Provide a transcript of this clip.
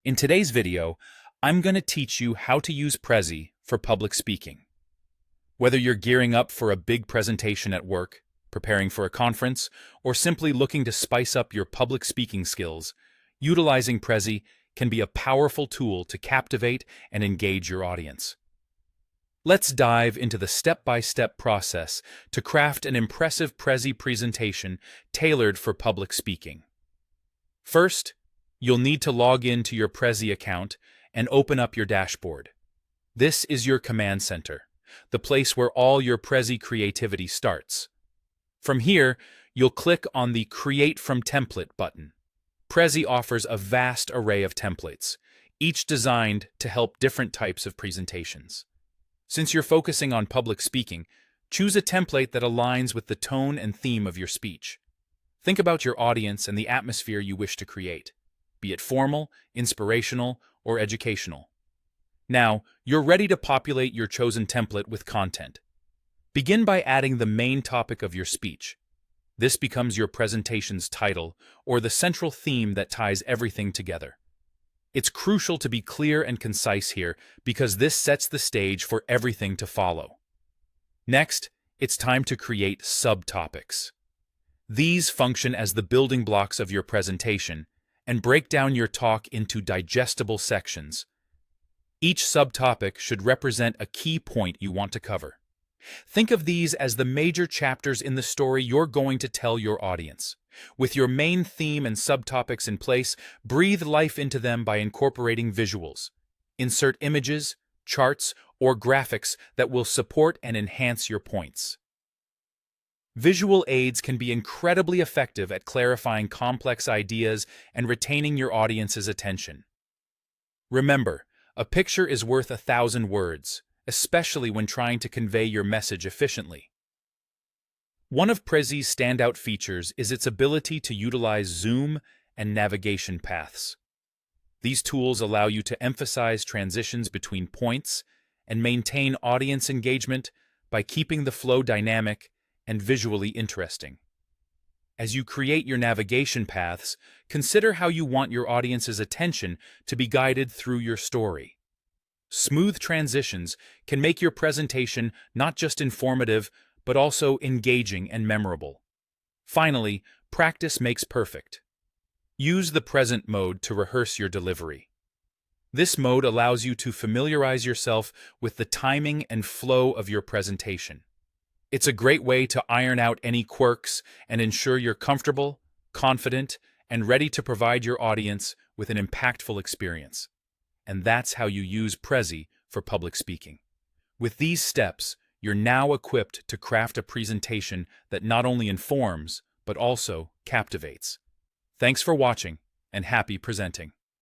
In today's video, I'm going to teach you how to use Prezi for public speaking. Whether you're gearing up for a big presentation at work, preparing for a conference, or simply looking to spice up your public speaking skills, utilizing Prezi can be a powerful tool to captivate and engage your audience. Let's dive into the step-by-step process to craft an impressive Prezi presentation tailored for public speaking. First, you'll need to log in to your Prezi account and open up your dashboard. This is your command center, the place where all your Prezi creativity starts. From here, you'll click on the Create from Template button. Prezi offers a vast array of templates, each designed to help different types of presentations. Since you're focusing on public speaking, choose a template that aligns with the tone and theme of your speech. Think about your audience and the atmosphere you wish to create, be it formal, inspirational, or educational. Now, you're ready to populate your chosen template with content. Begin by adding the main topic of your speech. This becomes your presentation's title or the central theme that ties everything together. It's crucial to be clear and concise here because this sets the stage for everything to follow. Next, it's time to create subtopics. These function as the building blocks of your presentation and break down your talk into digestible sections. Each subtopic should represent a key point you want to cover. Think of these as the major chapters in the story you're going to tell your audience. With your main theme and subtopics in place, breathe life into them by incorporating visuals. Insert images, charts, or graphics that will support and enhance your points. Visual aids can be incredibly effective at clarifying complex ideas and retaining your audience's attention. Remember, a picture is worth 1,000 words, especially when trying to convey your message efficiently. One of Prezi's standout features is its ability to utilize zoom and navigation paths. These tools allow you to emphasize transitions between points and maintain audience engagement by keeping the flow dynamic and visually interesting. As you create your navigation paths, consider how you want your audience's attention to be guided through your story. Smooth transitions can make your presentation not just informative, but also engaging and memorable. Finally, practice makes perfect. Use the present mode to rehearse your delivery. This mode allows you to familiarize yourself with the timing and flow of your presentation. It's a great way to iron out any quirks and ensure you're comfortable, confident, and ready to provide your audience with an impactful experience. And that's how you use Prezi for public speaking. With these steps, you're now equipped to craft a presentation that not only informs, but also captivates. Thanks for watching, and happy presenting.